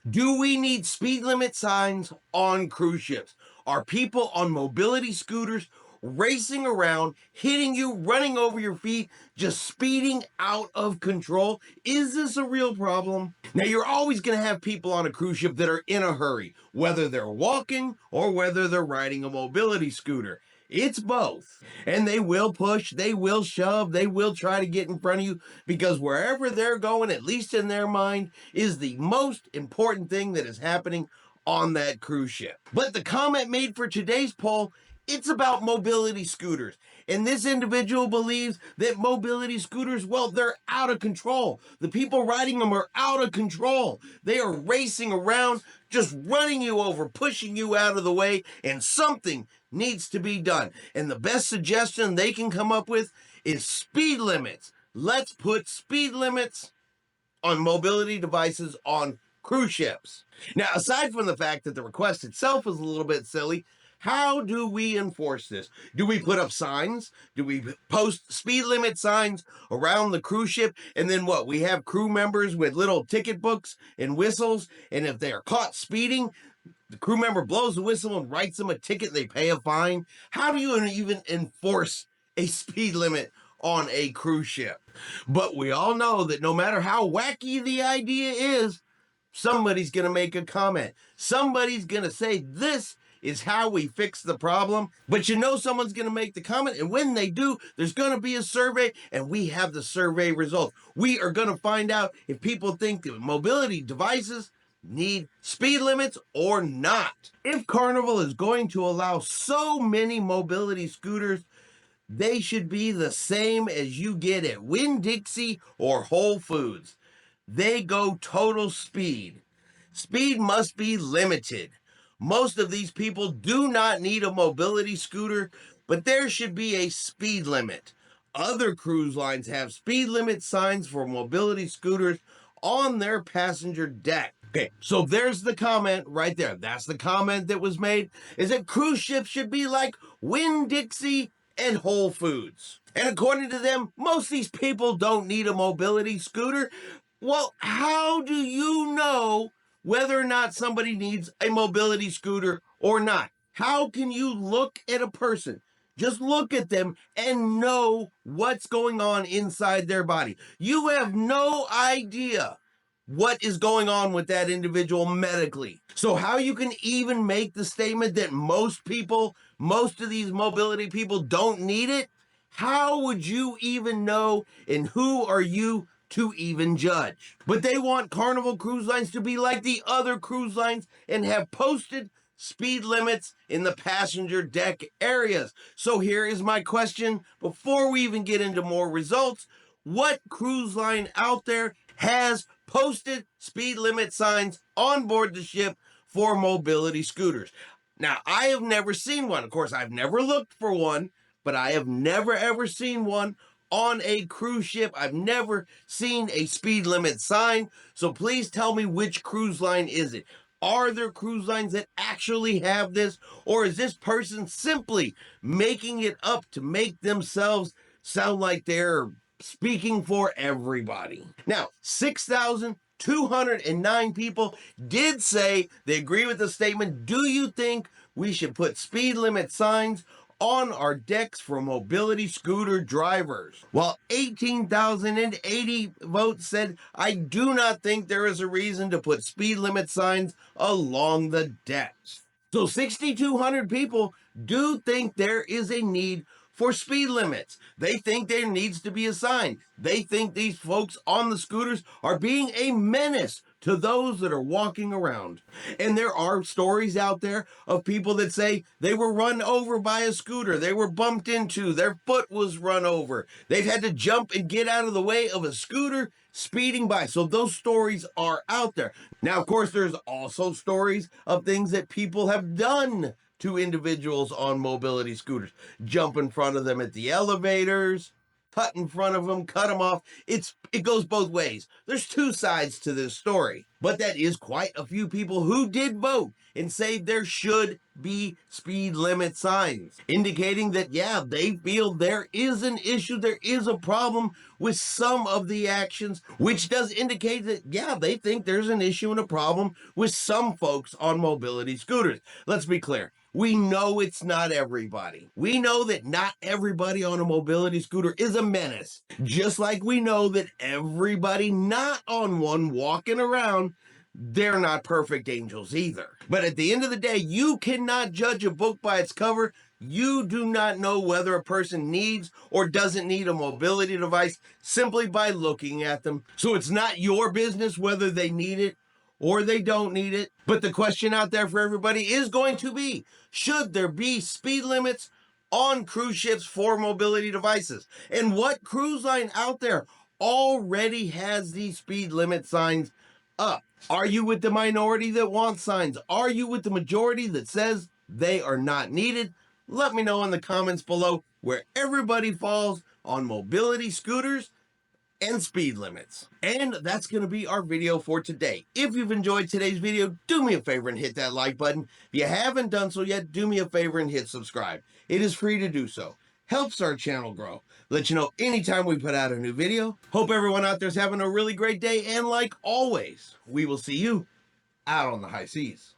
Do we need speed limit signs on cruise ships? Are people on mobility scooters racing around, hitting you, running over your feet, just speeding out of control? Is this a real problem? Now, you're always going to have people on a cruise ship that are in a hurry, whether they're walking or whether they're riding a mobility scooter. It's both. And they will push, they will shove, they will try to get in front of you because wherever they're going, at least in their mind, is the most important thing that is happening on that cruise ship. But the comment made for today's poll, it's about mobility scooters. And this individual believes that mobility scooters, well, they're out of control. The people riding them are out of control. They are racing around, just running you over, pushing you out of the way, and something needs to be done. And the best suggestion they can come up with is speed limits. Let's put speed limits on mobility devices on cruise ships. Now, aside from the fact that the request itself is a little bit silly, how do we enforce this? Do we put up signs? Do we post speed limit signs around the cruise ship? And then what? We have crew members with little ticket books and whistles. And if they are caught speeding, the crew member blows the whistle and writes them a ticket. They pay a fine. How do you even enforce a speed limit on a cruise ship? But we all know that no matter how wacky the idea is, somebody's going to make a comment. Somebody's going to say, this is how we fix the problem. But you know someone's going to make the comment, and when they do, there's going to be a survey, and we have the survey results. We are going to find out if people think that mobility devices need speed limits or not. If Carnival is going to allow so many mobility scooters, they should be the same as you get at Winn-Dixie or Whole Foods. They go total speed. Speed must be limited. Most of these people do not need a mobility scooter, but there should be a speed limit. Other cruise lines have speed limit signs for mobility scooters on their passenger deck. Okay, so there's the comment right there. That's the comment that was made, is that cruise ships should be like Winn-Dixie and Whole Foods. And according to them, most of these people don't need a mobility scooter. Well, how do you know whether or not somebody needs a mobility scooter or not? How can you look at a person, just look at them, and know what's going on inside their body? You have no idea what is going on with that individual medically. So how you can even make the statement that most of these mobility people don't need it? How would you even know, and who are you to even judge? But they want Carnival Cruise Lines to be like the other cruise lines and have posted speed limits in the passenger deck areas. So here is my question before we even get into more results. What cruise line out there has posted speed limit signs on board the ship for mobility scooters? Now, I have never seen one. Of course, I've never looked for one, but I have never ever seen one on a cruise ship. I've never seen a speed limit sign. So please tell me, which cruise line is it? Are there cruise lines that actually have this? Or is this person simply making it up to make themselves sound like they're speaking for everybody? Now, 6,209 people did say they agree with the statement. Do you think we should put speed limit signs on our decks for mobility scooter drivers? Well, 18,080 votes said, I do not think there is a reason to put speed limit signs along the decks. So 6,200 people do think there is a need for speed limits. They think there needs to be a sign. They think these folks on the scooters are being a menace to those that are walking around. And there are stories out there of people that say they were run over by a scooter, they were bumped into, their foot was run over, they've had to jump and get out of the way of a scooter speeding by. So those stories are out there. Now, of course, there's also stories of things that people have done to individuals on mobility scooters. Jump in front of them at the elevators, cut in front of them, cut them off. It goes both ways. There's two sides to this story, but that is quite a few people who did vote and say there should be speed limit signs, indicating that, yeah, they feel there is an issue, there is a problem with some of the actions, which does indicate that, yeah, they think there's an issue and a problem with some folks on mobility scooters. Let's be clear. We know it's not everybody. We know that not everybody on a mobility scooter is a menace. Just like we know that everybody not on one walking around, they're not perfect angels either. But at the end of the day, you cannot judge a book by its cover. You do not know whether a person needs or doesn't need a mobility device simply by looking at them. So it's not your business whether they need it or they don't need it. But the question out there for everybody is going to be, should there be speed limits on cruise ships for mobility devices? And what cruise line out there already has these speed limit signs up? Are you with the minority that wants signs? Are you with the majority that says they are not needed? Let me know in the comments below where everybody falls on mobility scooters and speed limits. And that's going to be our video for today. If you've enjoyed today's video, do me a favor and hit that like button. If you haven't done so yet, do me a favor and hit subscribe. It is free to do so. Helps our channel grow. Let you know anytime we put out a new video. Hope everyone out there's having a really great day. And like always, we will see you out on the high seas.